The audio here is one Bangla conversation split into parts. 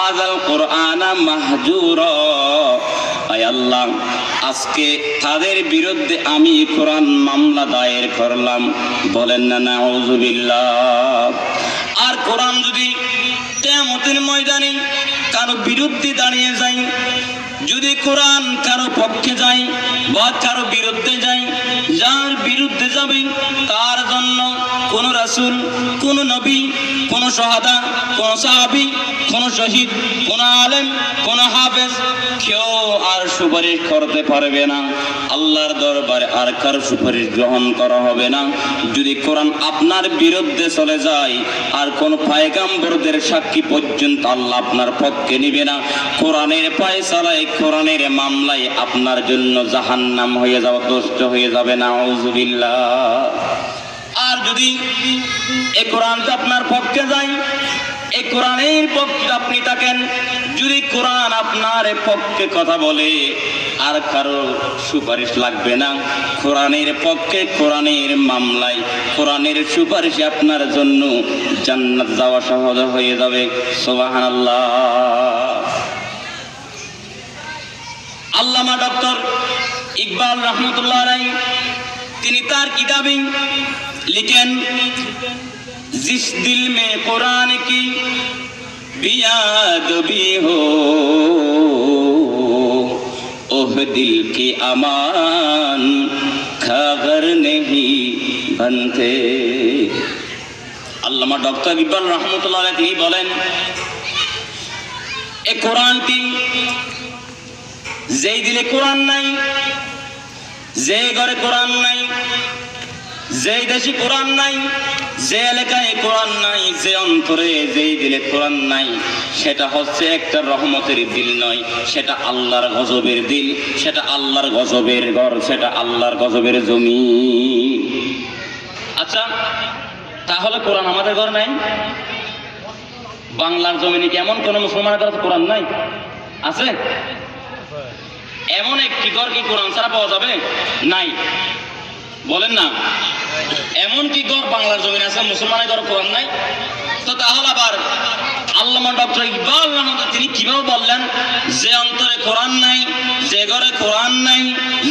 হাযাল কুরআনা মাহজুরা। আয় আল্লাহ, আজকে তাদের বিরুদ্ধে আমি কোরআন মামলা দায়ের করলাম। বলেন না নাউযুবিল্লাহ। আর কোরআন যদি কিয়ামতের ময়দানে কারো বিরুদ্ধে দাঁড়িয়ে যায়, যদি কোরআন কারো পক্ষে যায় বা কারো বিরুদ্ধে যায়, যার বিরুদ্ধে যাবে তার জন্য কোন রাসূল, কোন নবী, কোন শাহাদা, কোন সাহাবী, কোন শহীদ, কোন আলেম, কোন হাফেজ কেউ আর সুপারিশ করতে পারবে না। আল্লাহর দরবারে আর কারো সুপারিশ গ্রহণ করা হবে না। যদি কোরআন আপনার বিরুদ্ধে চলে যায়, আর কোন পয়গম্বরদের সাক্ষী পর্যন্ত আল্লাহ আপনার পক্ষে নিবে না। কোরআনের ফায়সালায়, কোরআনের মামলায় আপনার জন্য জাহান্নাম হয়ে যাবে, দোষ্ট হয়ে যাবে। নাউযুবিল্লাহ। আর যদি এই কোরআনটা আপনার পক্ষে যায়, এই কোরআনের পক্ষে আপনি থাকেন, যদি কোরআন আপনার পক্ষে কথা বলে আর কারো সুপারিশ লাগবে না। কোরআনের পক্ষে, কোরআনের মামলায়, কোরআনের সুপারিশে আপনার জন্য জান্নাত যাওয়া সহজ হয়ে যাবে। সুবহানাল্লাহ। আল্লামা ডক্টর ইকবাল রহমতুল্লাহ আলাইহি তিনি তার কিতাবে লিখেন, जिस दिल में कुरान की बेअदबी हो, ओह दिल के अमान खबर नहीं बनते। আল্লামা ডক্টর ইকবাল রহমতুল্লাহ আলাইহি তিনি বলেন, এই কোরআনটি যেই দিলে কোরআন নাই, যে ঘরে কোরআন নাই, যে দেশে কোরআন নাই, যে এলাকায় কোরআন নাই, যে অন্তরে, যেই দিলে কোরআন নাই, সেটা হচ্ছে একটা রহমতের দিল নয়, সেটা আল্লাহর গজবের দিল, সেটা আল্লাহর গজবের ঘর, সেটা আল্লাহর গজবের জমিন। আচ্ছা, তাহলে কোরআন আমাদের ঘর নাই? বাংলার জমিনে কি এমন কোন মুসলমানের ঘরে কোরআন নাই? আছে? এমন একটি ঘর কি কোরআন ছাড়া পাওয়া যাবে? নাই। বলেন না, এমন কি ঘর বাংলার জমিনে আছে মুসলমানের ঘরে কোরআন নাই? তো তাহলে আবার আল্লামা ডক্টর ইকবাল রহমতুল্লাহ তিনি কিভাবে বললেন, যে অন্তরে কোরআন নাই, যে ঘরে কোরআন নাই,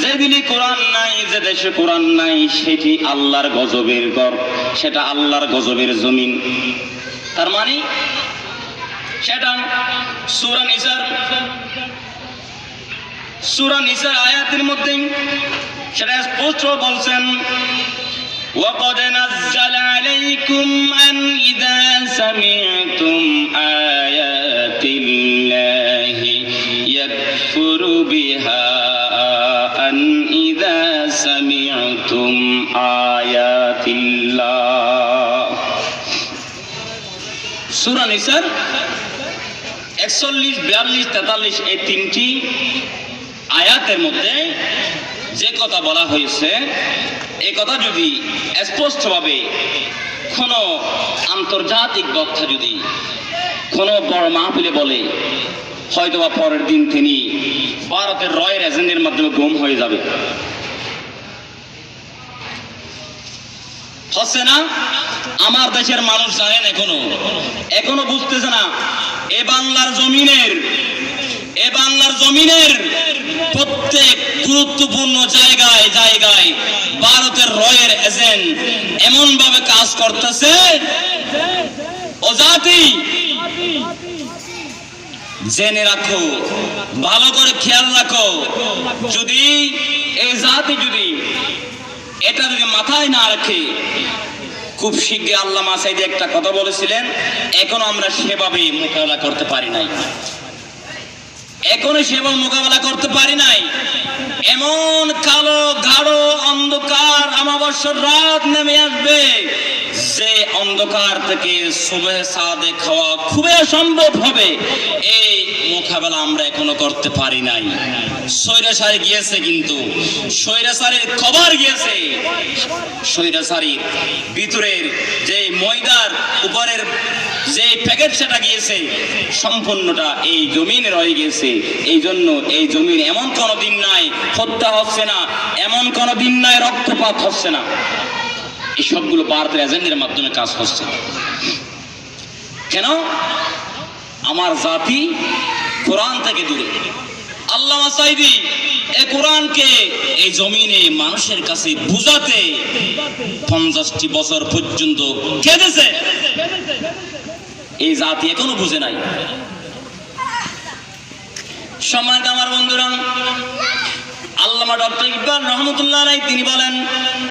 যে দিলে কোরআন নাই, যে দেশে কোরআন নাই, সেটি আল্লাহর গজবের ঘর, সেটা আল্লাহর গজবের জমিন। তার মানে সেটা সূরা নিসার আয়াতের মধ্যে সেটা স্পষ্ট বলছেন, وَقَدْ نَزَّلَ عَلَيْكُمْ أَنْ إِذَا سَمِعْتُمْ آيَاتِ اللَّهِ يَكْفُرُ بِهَا أَنْ إِذَا سَمِعْتُمْ آيَاتِ اللَّهِ। সূরা নিসার 41, 42, 43 এই তিনটি আয়াতের মধ্যে যে কথা বলা হয়েছে, এই কথা যদি স্পষ্টভাবে কোনো আন্তর্জাতিক বক্তা যদি কোনো বড় মাহফিলে বলে, হয়তোবা পরের দিন তিনি ভারতের রয়ের এজেন্টের মাধ্যমে গুম হয়ে যাবে। হচ্ছে না? আমার দেশের মানুষ জানেন এখনো বুঝতেছে না, এ বাংলার জমিনের প্রত্যেক গুরুত্বপূর্ণ জায়গায় জায়গায় ভারতের রয়ের এজেন্ট এমন ভাবে কাজ করতেছে, ও জাতি জেনে রাখো, ভালো করে খেয়াল রাখো। যদি এই জাতি যদি এটা যদি মাথায় না রাখে, খুব শীঘ্রই আল্লামা সাঈদী একটা কথা বলেছিলেন, এখনো আমরা সেভাবে মোকাবেলা করতে পারি নাই, এখনো সেভাবে মোকাবেলা করতে পারি নাই। এমন কালো গাঢ় অন্ধকার আমাবস্যার রাত নেমে আসবে, যে অন্ধকার থেকে সুবহে সাদেক হওয়া খুবই অসম্ভব হবে। এই মোকাবেলা আমরা এখনো করতে পারি নাই। স্বৈরাচারী গিয়েছে, কিন্তু স্বৈরাচারীর খবর গিয়েছে, স্বৈরাচারীর ভিতরের যে ময়দার উপরের যে প্যাকেট সেটা গিয়েছে, সম্পূর্ণটা এই জমিনে রয়ে গেছে। এই জন্য এই জমিন এমন কোনো দিন নাই হত্যা হচ্ছে না, এমন কোনো দিন নাই রক্তপাত হচ্ছে না। এই সবগুলো ভারতের এজেন্টের মাধ্যমে কাজ হচ্ছে। কেন? আমার জাতি কোরআন থেকে দূরে। আল্লামা সাঈদী এই কোরআনকে এই জমিনে মানুষের কাছে বুঝাতে 50টি বছর পর্যন্ত কেঁদেছে। এই জাতি এখনো বুঝে নাই। সম্মানিত আমার বন্ধুরা, আল্লামা ডক্টর ইকবাল রহমতুল্লাহ আলাইহি তিনি বলেন,